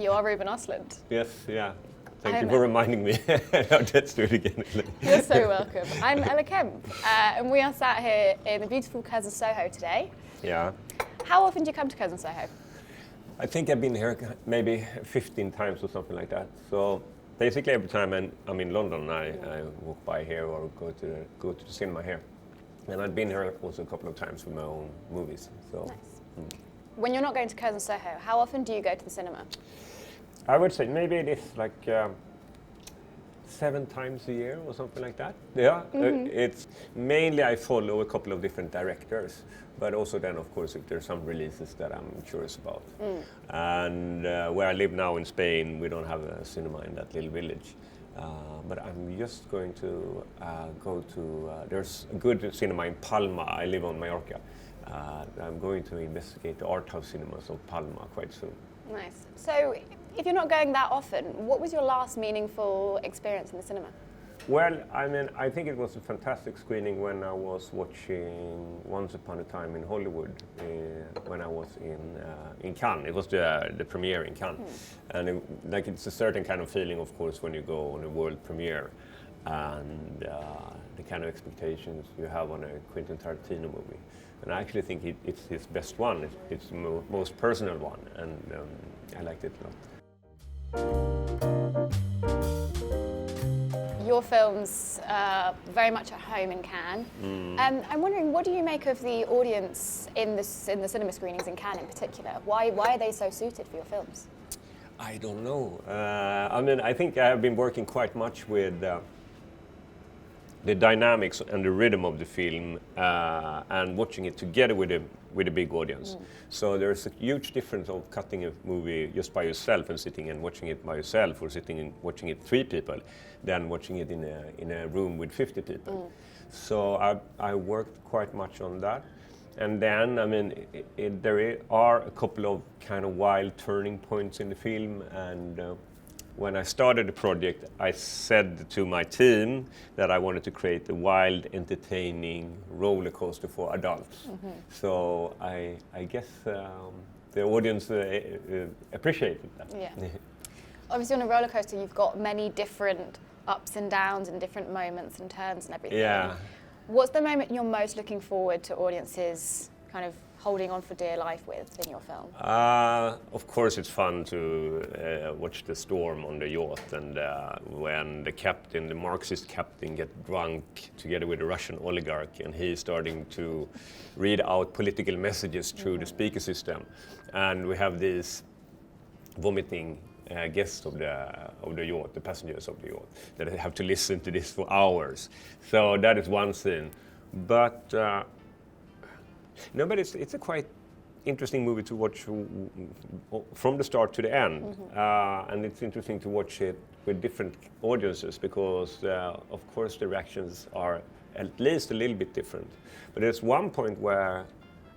You are Ruben Östlund. Yes, yeah. Thank you for reminding me. Let's do it again. You're so welcome. I'm Ella Kemp, and we are sat here in the beautiful Curzon Soho today. Yeah. How often do you come to Curzon Soho? I think I've been here maybe 15 times or something like that. So basically every time I'm in London, I walk by here or go to the cinema here. And I've been here also a couple of times for my own movies. So. Nice. When you're not going to Curzon Soho, how often do you go to the cinema? I would say maybe it is like 7 times a year or something like that. Yeah, it's mainly I follow a couple of different directors, but also then of course if there's some releases that I'm curious about. And where I live now in Spain, we don't have a cinema in that little village. But I'm just going to go to, there's a good cinema in Palme. I live on Mallorca. I'm going to investigate the art house cinemas of Palme quite soon. Nice. So, if you're not going that often, what was your last meaningful experience in the cinema? Well, I mean, I think it was a fantastic screening when I was watching Once Upon a Time in Hollywood when I was in Cannes. It was the premiere in Cannes. And it's a certain kind of feeling, of course, when you go on a world premiere and the kind of expectations you have on a Quentin Tarantino movie. And I actually think it's his best one. It's the most personal one, and I liked it a lot. Your film's very much at home in Cannes. I'm wondering, what do you make of the audience in the cinema screenings in Cannes in particular? Why are they so suited for your films? I don't know. I mean, I think I have been working quite much with the dynamics and the rhythm of the film and watching it together with a big audience. So there's a huge difference of cutting a movie just by yourself and sitting and watching it by yourself, or sitting and watching it 3 people, than watching it in a room with 50 people. So I worked quite much on that. And then, I mean, there are a couple of kind of wild turning points in the film, and when I started the project, I said to my team that I wanted to create a wild, entertaining roller coaster for adults. So I guess the audience appreciated that. Yeah. Obviously, on a roller coaster, you've got many different ups and downs and different moments and turns and everything. Yeah. What's the moment you're most looking forward to audiences kind of holding on for dear life with in your film? Of course, it's fun to watch the storm on the yacht, and when the Marxist captain, get drunk together with a Russian oligarch, and he's starting to read out political messages through the speaker system, and we have these vomiting guests of the yacht, the passengers of the yacht, that have to listen to this for hours. So that is one scene, but. No, but it's a quite interesting movie to watch from the start to the end. And it's interesting to watch it with different audiences because, of course, the reactions are at least a little bit different. But there's one point where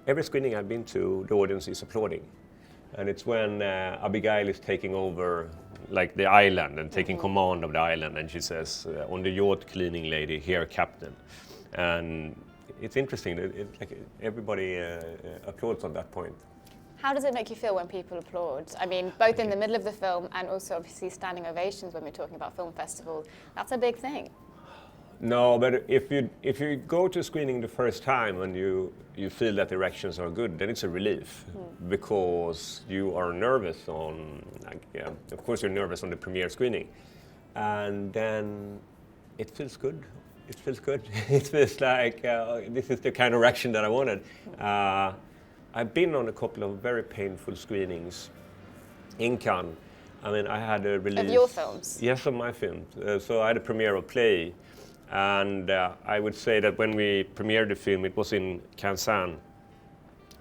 every screening I've been to, the audience is applauding. And it's when Abigail is taking over like the island and taking command of the island, and she says, on the yacht, cleaning lady, here, captain. And it's interesting. Like everybody applauds on that point. How does it make you feel when people applaud? I mean, both in the middle of the film and also obviously standing ovations when we're talking about film festival. That's a big thing. No, but if you go to screening the first time and you feel that the reactions are good, then it's a relief because you are nervous on. Of course, you're nervous on the premiere screening, and then it feels good. It feels good. It feels like this is the kind of reaction that I wanted. I've been on a couple of very painful screenings in Cannes. I mean, I had a release... Of your films? Yes, of my films. So I had a premiere of Play. And I would say that when we premiered the film, it was in Curzon,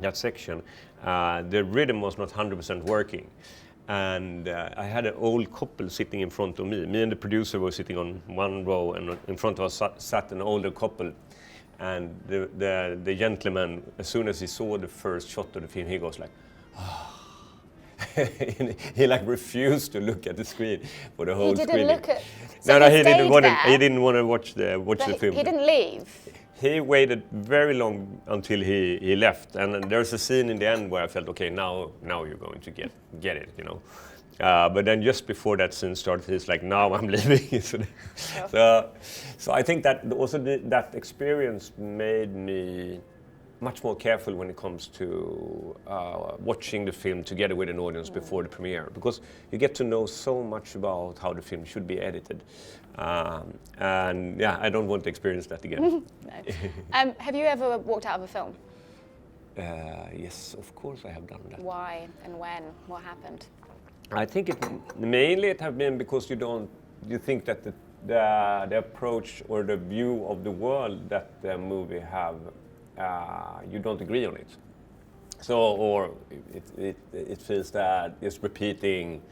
that section. The rhythm was not 100% working. And I had an old couple sitting in front of me. Me and the producer were sitting on one row, and in front of us sat an older couple. And the gentleman, as soon as he saw the first shot of the film, he goes like, oh. He like refused to look at the screen for the whole screening. He didn't look at. So no, he didn't want to. He didn't want to watch the film. He didn't leave. He waited very long until he left, and there's a scene in the end where I felt, okay, now you're going to get it, you know. But then just before that scene started, he's like, "Now I'm leaving." So I think that also that experience made me much more careful when it comes to watching the film together with an audience before the premiere, because you get to know so much about how the film should be edited. And yeah, I don't want to experience that again. No. Have you ever walked out of a film? Yes, of course I have done that. Why and when? What happened? I think mainly it have been because you think that the approach or the view of the world that the movie have, you don't agree on it. So, or it feels that it's repeating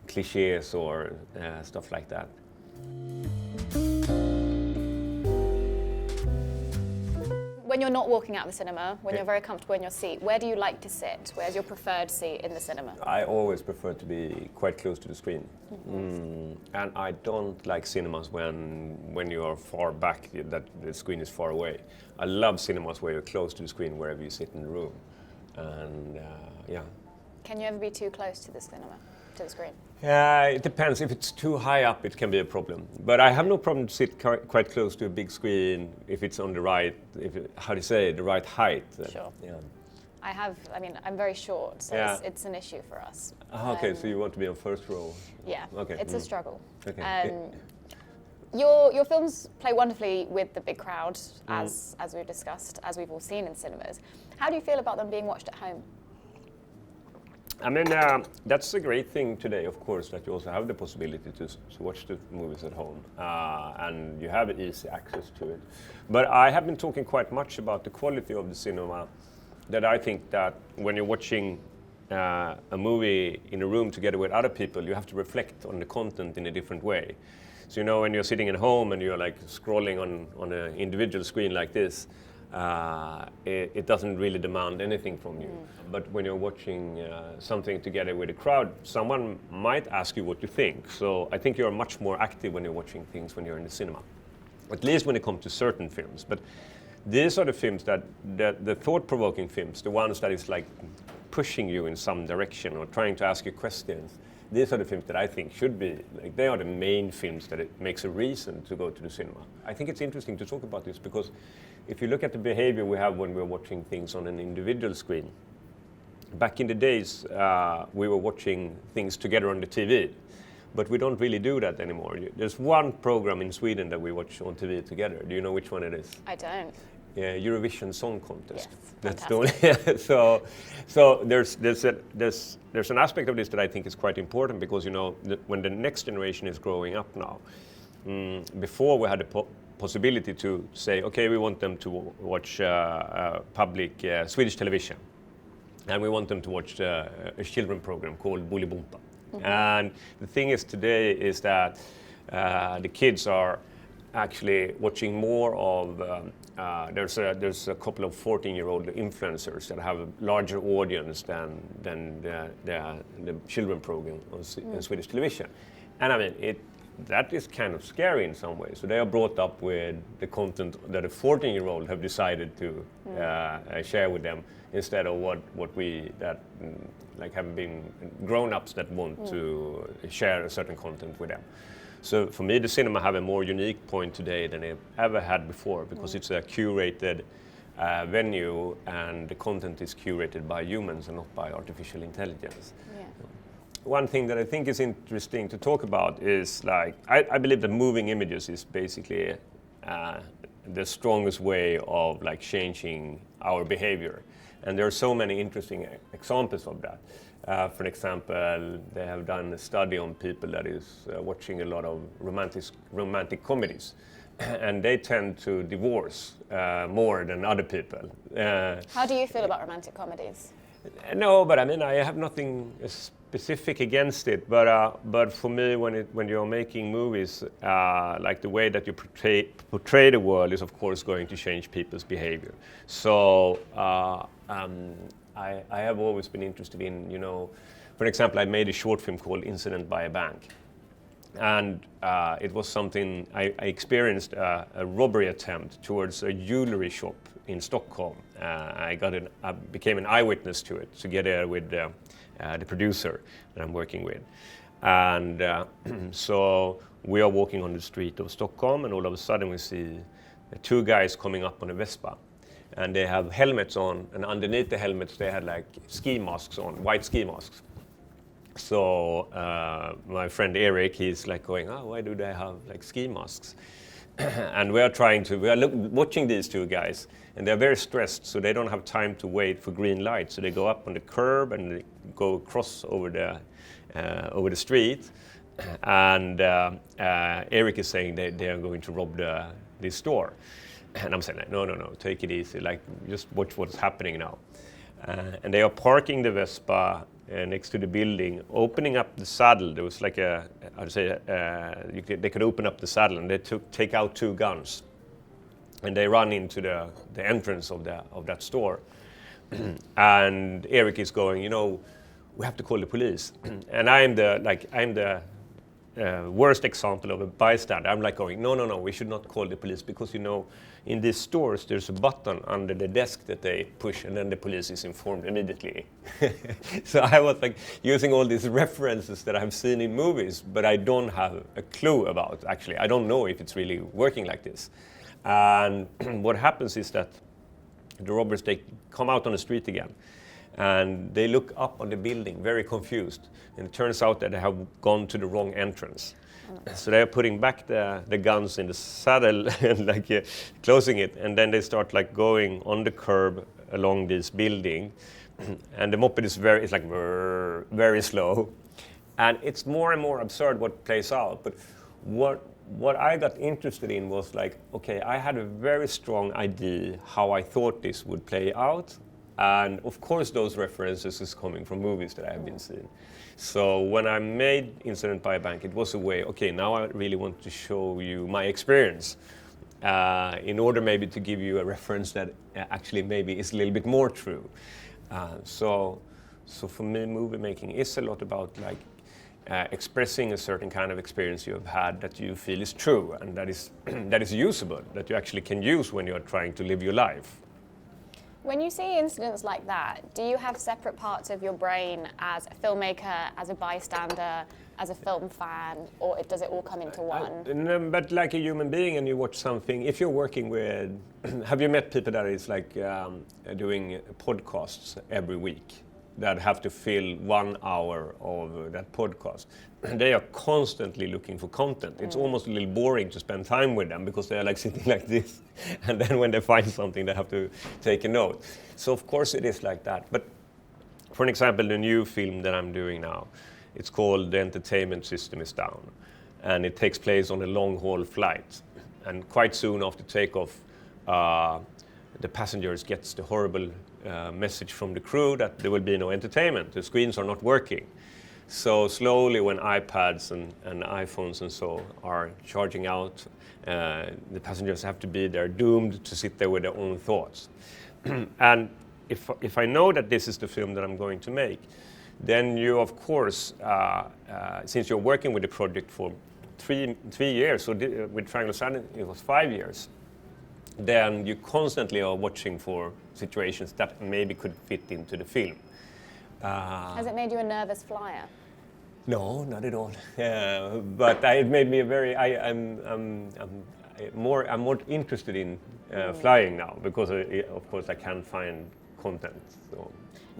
cliches or stuff like that. When you're not walking out of the cinema, when you're very comfortable in your seat, where do you like to sit? Where's your preferred seat in the cinema? I always prefer to be quite close to the screen. And I don't like cinemas when you are far back, that the screen is far away. I love cinemas where you're close to the screen, wherever you sit in the room. And yeah. Can you ever be too close to the cinema, to the screen? It depends. If it's too high up, it can be a problem. But I have no problem to sit quite close to a big screen if it's on the right, the right height. Sure. Yeah. I'm very short, so it's an issue for us. Okay, so you want to be on first row? Yeah, okay. It's a struggle. Okay. Your films play wonderfully with the big crowd, as we've discussed, as we've all seen in cinemas. How do you feel about them being watched at home? I mean, that's a great thing today, of course, that you also have the possibility to watch the movies at home, and you have easy access to it. But I have been talking quite much about the quality of the cinema, that I think that when you're watching a movie in a room together with other people, you have to reflect on the content in a different way. So, when you're sitting at home and you're like scrolling on an individual screen like this, it doesn't really demand anything from you. But when you're watching something together with a crowd, someone might ask you what you think. So I think you're much more active when you're watching things when you're in the cinema, at least when it comes to certain films. But these are the films the thought-provoking films, the ones that is like pushing you in some direction or trying to ask you questions. These are the films that I think should be, like, they are the main films that it makes a reason to go to the cinema. I think it's interesting to talk about this because if you look at the behavior we have when we're watching things on an individual screen, back in the days we were watching things together on the TV, but we don't really do that anymore. There's one program in Sweden that we watch on TV together. Do you know which one it is? I don't. Yeah, Eurovision Song Contest. Yes, that's the only. So there's an aspect of this that I think is quite important because when the next generation is growing up now, before we had the possibility to say, okay, we want them to watch public Swedish television, and we want them to watch a children program called Bolibompa. And the thing is today is that the kids are actually watching more of. There's a couple of 14-year-old influencers that have a larger audience than the children program on Swedish television, and I mean that is kind of scary in some ways. So they are brought up with the content that a 14-year-old have decided to share with them instead of what we have been grown-ups that want to share a certain content with them. So for me, the cinema have a more unique point today than it ever had before because it's a curated venue and the content is curated by humans and not by artificial intelligence. Yeah. One thing that I think is interesting to talk about is I believe that moving images is basically the strongest way of changing our behavior. And there are so many interesting examples of that. For example, they have done a study on people that is watching a lot of romantic comedies, and they tend to divorce more than other people. How do you feel about romantic comedies? No, but I mean, I have nothing specific against it. But for me, when you're making movies, the way that you portray the world is, of course, going to change people's behavior. So. I have always been interested in, for example, I made a short film called Incident by a Bank. And it was something, I experienced a robbery attempt towards a jewelry shop in Stockholm. I became an eyewitness to it together with the producer that I'm working with. And so we are walking on the street of Stockholm, and all of a sudden we see two guys coming up on a Vespa. And they have helmets on, and underneath the helmets they had like ski masks on, white ski masks. So my friend Eric, he's like going, oh, why do they have like ski masks? And we are watching these two guys, and they're very stressed, so they don't have time to wait for green light. So they go up on the curb and they go across over the street. And Eric is saying they are going to rob the store. And I'm saying, no, take it easy. Like, just watch what's happening now. And they are parking the Vespa next to the building, opening up the saddle. There was like they could open up the saddle, and they take out two guns. And they run into the entrance of that store. And Eric is going, we have to call the police. And I'm the worst example of a bystander. I'm like going, no, we should not call the police, because in these stores there's a button under the desk that they push, and then the police is informed immediately. So I was like using all these references that I've seen in movies, but I don't have a clue about. Actually, I don't know if it's really working like this. And what happens is that the robbers, they come out on the street again, and they look up on the building very confused, and it turns out that they have gone to the wrong entrance. So they are putting back the guns in the saddle and closing it, and then they start going on the curb along this building, and the moped is very slow, and it's more and more absurd what plays out. But what I got interested in was okay, I had a very strong idea how I thought this would play out. And of course those references is coming from movies that I have been seeing. So when I made Incident by a Bank, it was a way, okay, now I really want to show you my experience in order maybe to give you a reference that actually maybe is a little bit more true. So for me, movie making is a lot about expressing a certain kind of experience you have had that you feel is true, and that is usable, that you actually can use when you're trying to live your life. When you see incidents like that, do you have separate parts of your brain as a filmmaker, as a bystander, as a film fan, or does it all come into one? No, but like a human being, and you watch something, if you're working with, have you met people that is doing podcasts every week, that have to fill 1 hour of that podcast? They are constantly looking for content. It's almost a little boring to spend time with them, because they are sitting like this, and then when they find something they have to take a note. So of course it is like that. But for an example, the new film that I'm doing now, it's called The Entertainment System is Down, and it takes place on a long-haul flight. And quite soon after takeoff, the passengers gets the horrible message from the crew that there will be no entertainment. The screens are not working. So slowly, when iPads and iPhones and so are charging out, the passengers have to be there, doomed to sit there with their own thoughts. And if I know that this is the film that I'm going to make, then you, of course, since you're working with the project for three years, so with Triangle of Sadness it was 5 years, then you constantly are watching for situations that maybe could fit into the film. Has it made you a nervous flyer? No, not at all. But it made me I'm more interested in flying now, because of course I can find content. So.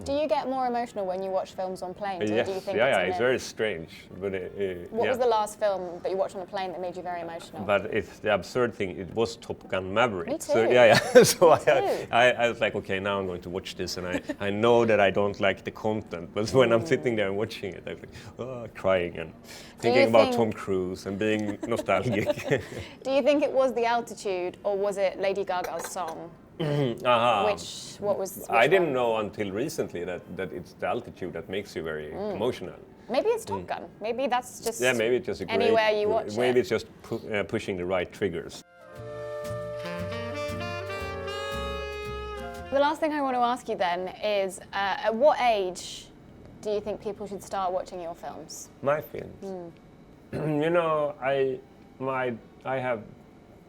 Do you get more emotional when you watch films on planes? Yes, or do you think it's very strange. But what was the last film that you watched on a plane that made you very emotional? But it's the absurd thing. It was Top Gun Maverick. Me too. So so I was like, okay, now I'm going to watch this, and I know that I don't like the content, but when I'm sitting there and watching it, I'm like, crying and thinking about Tom Cruise and being nostalgic. Do you think it was the altitude, or was it Lady Gaga's song? Which I didn't know until recently that it's the altitude that makes you very emotional. Maybe it's Top Gun. Maybe that's just maybe it's just anywhere you watch it. Maybe it's just pushing the right triggers. The last thing I want to ask you then is, at what age do you think people should start watching your films? My films? I have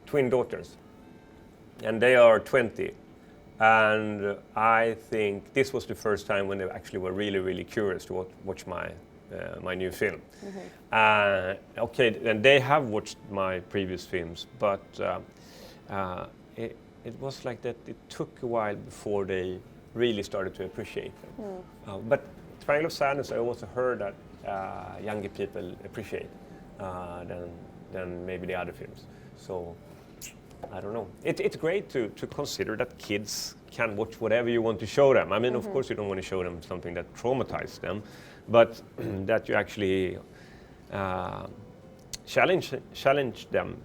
twin daughters, and they are 20, And I think this was the first time when they actually were really, really curious to watch my new film. Okay, and they have watched my previous films, but it was like that. It took a while before they really started to appreciate them. But Triangle of Sadness, I also heard that younger people appreciate than maybe the other films. So I don't know. It's great to consider that kids can watch whatever you want to show them. I mean, of course, you don't want to show them something that traumatizes them, but that you actually challenge them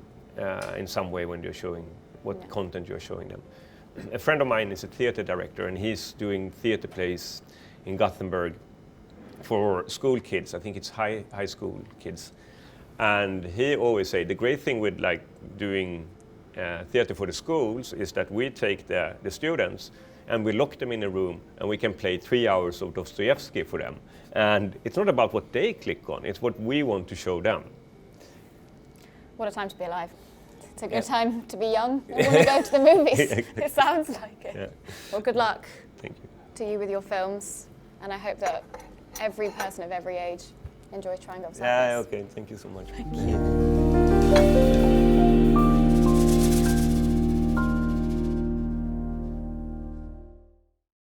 in some way when you're showing what content you're showing them. A friend of mine is a theater director, and he's doing theater plays in Gothenburg for school kids. I think it's high school kids. And he always say the great thing with like doing theater for the schools is that we take the students and we lock them in a room and we can play 3 hours of Dostoevsky for them. And it's not about what they click on, it's what we want to show them. What a time to be alive. It's a good time to be young and want to go to the movies. It sounds like it. Yeah. Well, good luck. Thank you. To you with your films, and I hope that every person of every age enjoys Triangle of Sadness. Yeah, okay, thank you so much. Thank you.